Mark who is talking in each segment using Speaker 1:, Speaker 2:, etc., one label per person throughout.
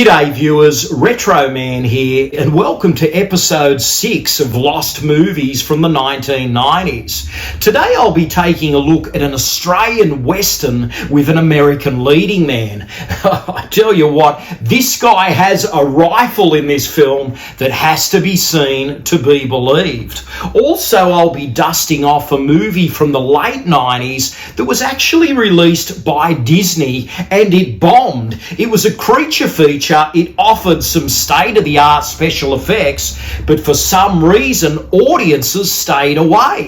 Speaker 1: G'day viewers, Retro Man here, and welcome to episode 6 of Lost Movies from the 1990s. Today I'll be taking a look at an Australian Western with an American leading man. I tell you what, this guy has a rifle in this film that has to be seen to be believed. Also, I'll be dusting off a movie from the late 90s that was actually released by Disney and it bombed. It was a creature feature. It offered some state-of-the-art special effects, but for some reason, audiences stayed away.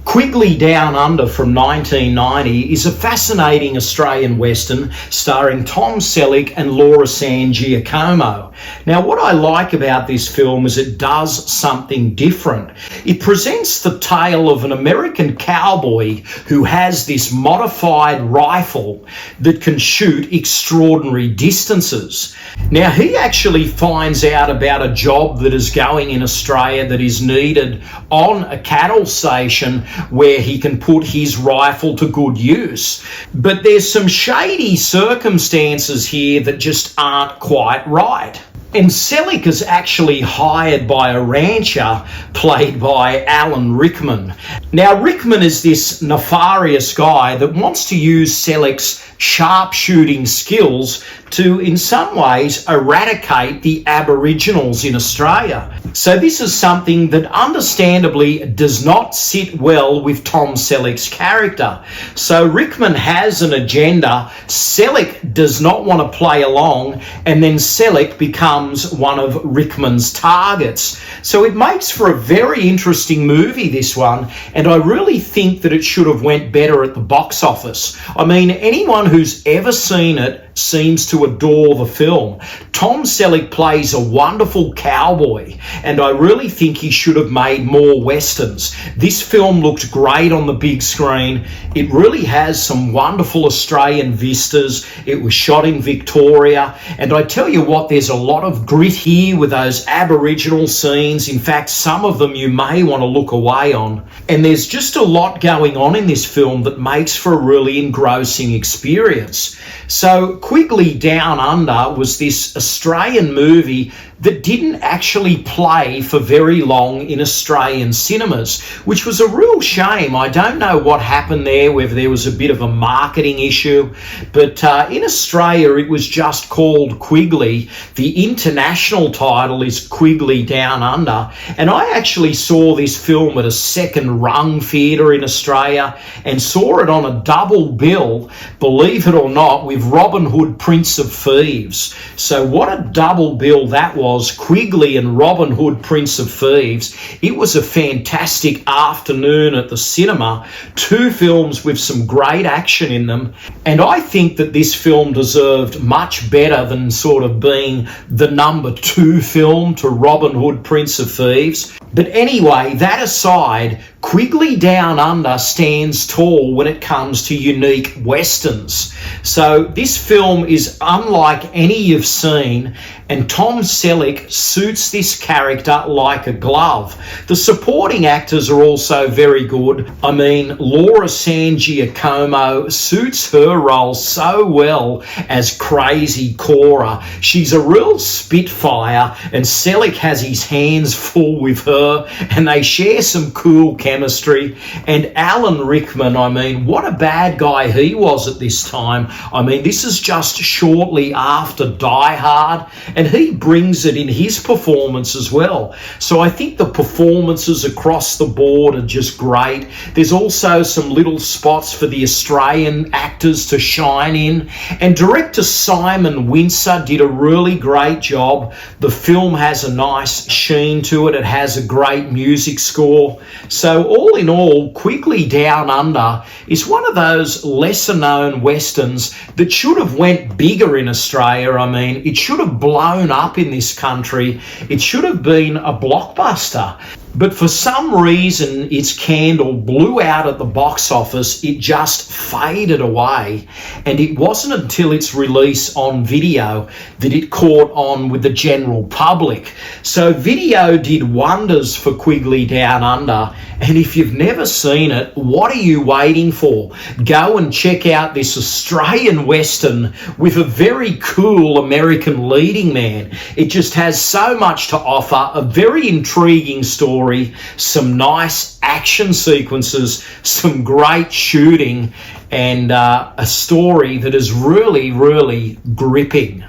Speaker 1: Quigley Down Under from 1990 is a fascinating Australian Western starring Tom Selleck and Laura San Giacomo. Now, what I like about this film is it does something different. It presents the tale of an American cowboy who has this modified rifle that can shoot extraordinary distances. Now, he actually finds out about a job that is going in Australia that is needed on a cattle station where he can put his rifle to good use. But there's some shady circumstances here that just aren't quite right. And Selleck is actually hired by a rancher played by Alan Rickman. Now, Rickman is this nefarious guy that wants to use Selleck's sharpshooting skills to, in some ways, eradicate the Aboriginals in Australia. So this is something that understandably does not sit well with Tom Selleck's character. So Rickman has an agenda, Selleck does not want to play along, and then Selleck becomes one of Rickman's targets. So it makes for a very interesting movie, this one, and I really think that it should have went better at the box office. I mean, anyone who's ever seen it seems to adore the film. Tom Selleck plays a wonderful cowboy, and I really think he should have made more westerns. This film looked great on the big screen. It really has some wonderful Australian vistas. It was shot in Victoria, and I tell you what, there's a lot of grit here with those Aboriginal scenes. In fact, some of them you may want to look away on. And there's just a lot going on in this film that makes for a really engrossing experience. So Quigley Down Under was this Australian movie that didn't actually play for very long in Australian cinemas, which was a real shame. I don't know what happened there, whether there was a bit of a marketing issue, but in Australia it was just called Quigley. The international title is Quigley Down Under, and I actually saw this film at a second rung theatre in Australia and saw it on a double bill, believe it or not, with Robin Hood, Prince of Thieves. So what a double bill that was, Quigley and Robin Hood, Prince of Thieves. It was a fantastic afternoon at the cinema. Two films with some great action in them, and I think that this film deserved much better than sort of being the number 2 film to Robin Hood, Prince of Thieves. But anyway, that aside, Quigley Down Under stands tall when it comes to unique westerns. So this film is unlike any you've seen, and Tom Selleck suits this character like a glove. The supporting actors are also very good. I mean, Laura San Giacomo suits her role so well as Crazy Cora. She's a real spitfire, and Selleck has his hands full with her, and they share some cool chemistry. And Alan Rickman, I mean, what a bad guy he was at this time. I mean, this is just shortly after Die Hard, and he brings it in his performance as well. So I think the performances across the board are just great. There's also some little spots for the Australian actors to shine in, and director Simon Windsor did a really great job. The film has a nice sheen to it. It has a great music score. So all in all, Quigley Down Under is one of those lesser known westerns that should have went bigger in Australia. I mean, it should have blown up in this country. It should have been a blockbuster. But for some reason, its candle blew out at the box office. It just faded away. And it wasn't until its release on video that it caught on with the general public. So video did wonders for Quigley Down Under. And if you've never seen it, what are you waiting for? Go and check out this Australian Western with a very cool American leading man. It just has so much to offer, a very intriguing story, some nice action sequences, some great shooting, and a story that is really, really gripping.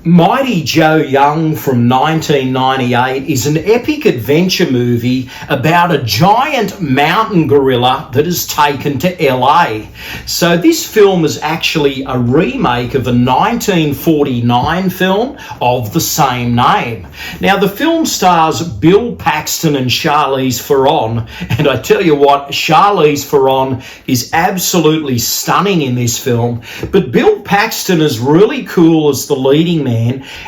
Speaker 1: Mighty Joe Young from 1998 is an epic adventure movie about a giant mountain gorilla that is taken to LA. So this film is actually a remake of a 1949 film of the same name. Now the film stars Bill Paxton and Charlize Theron, and I tell you what, Charlize Theron is absolutely stunning in this film, but Bill Paxton is really cool as the leading man.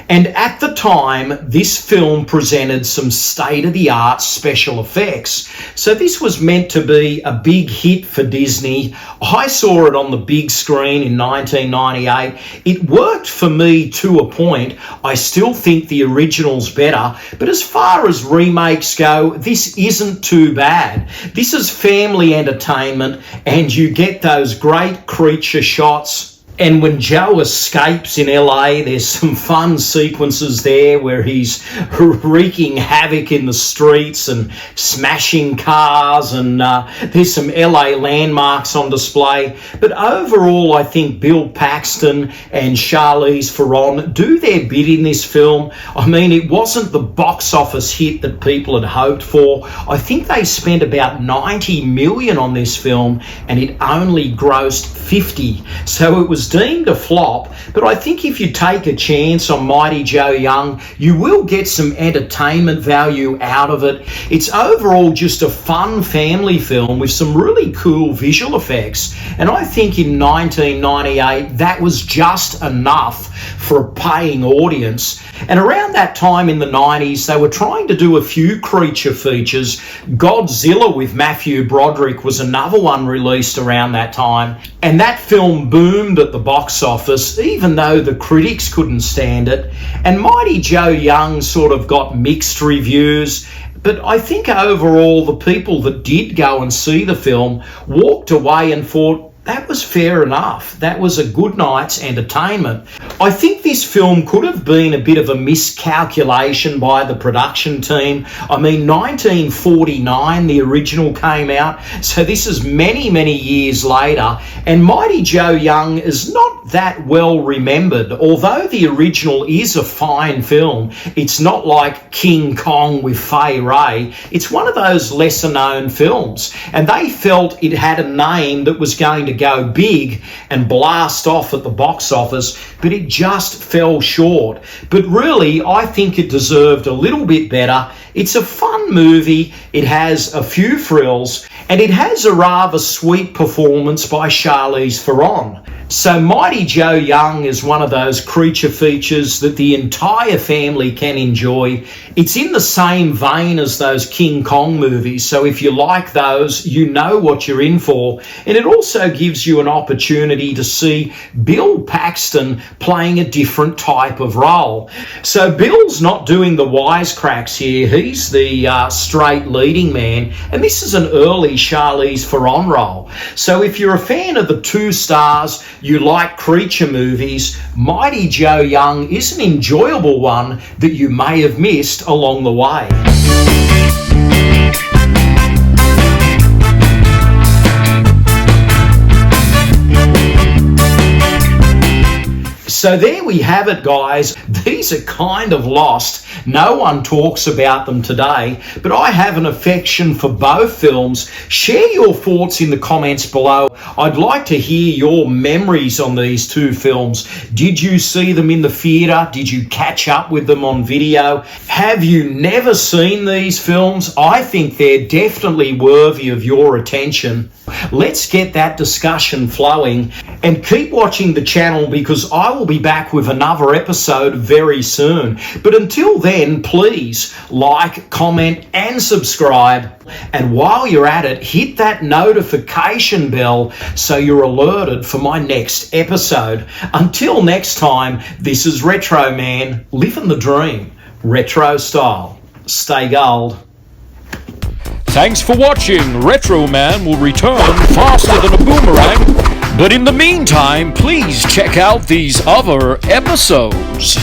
Speaker 1: And at the time, this film presented some state-of-the-art special effects. So this was meant to be a big hit for Disney. I saw it on the big screen in 1998. It worked for me to a point. I still think the original's better. But as far as remakes go, this isn't too bad. This is family entertainment, and you get those great creature shots. And when Joe escapes in LA, there's some fun sequences there where he's wreaking havoc in the streets and smashing cars, and there's some LA landmarks on display. But overall, I think Bill Paxton and Charlize Theron do their bit in this film. I mean, it wasn't the box office hit that people had hoped for. I think they spent about $90 million on this film, and it only grossed $50. So it was deemed a flop, but I think if you take a chance on Mighty Joe Young, you will get some entertainment value out of it. It's overall just a fun family film with some really cool visual effects, and I think in 1998 that was just enough for a paying audience. And around that time in the 90s, they were trying to do a few creature features. Godzilla with Matthew Broderick was another one released around that time, and that film boomed at the box office, even though the critics couldn't stand it. And Mighty Joe Young sort of got mixed reviews, but I think overall the people that did go and see the film walked away and thought, that was fair enough. That was a good night's entertainment. I think this film could have been a bit of a miscalculation by the production team. I mean, 1949, the original came out, so this is many, many years later, and Mighty Joe Young is not that well remembered. Although the original is a fine film, it's not like King Kong with Fay Ray. It's one of those lesser known films, and they felt it had a name that was going to go big and blast off at the box office, but it just fell short. But really, I think it deserved a little bit better. It's a fun movie, it has a few thrills, and it has a rather sweet performance by Charlize Theron. So Mighty Joe Young is one of those creature features that the entire family can enjoy. It's in the same vein as those King Kong movies, so if you like those, you know what you're in for. And it also gives you an opportunity to see Bill Paxton playing a different type of role. So Bill's not doing the wisecracks here. He's the straight leading man, and this is an early Charlize Theron role. So if you're a fan of the 2 stars, you like creature movies, Mighty Joe Young is an enjoyable one that you may have missed along the way. So there we have it, guys. These are kind of lost. No one talks about them today, but I have an affection for both films. Share your thoughts in the comments below. I'd like to hear your memories on these two films. Did you see them in the theatre? Did you catch up with them on video? Have you never seen these films? I think they're definitely worthy of your attention. Let's get that discussion flowing, and keep watching the channel because I will be back with another episode very soon. But until then, please like, comment and subscribe. And while you're at it, hit that notification bell so you're alerted for my next episode. Until next time, this is Retro Man, living the dream, retro style. Stay gold.
Speaker 2: Thanks for watching. Retro Man will return faster than a boomerang. But in the meantime, please check out these other episodes.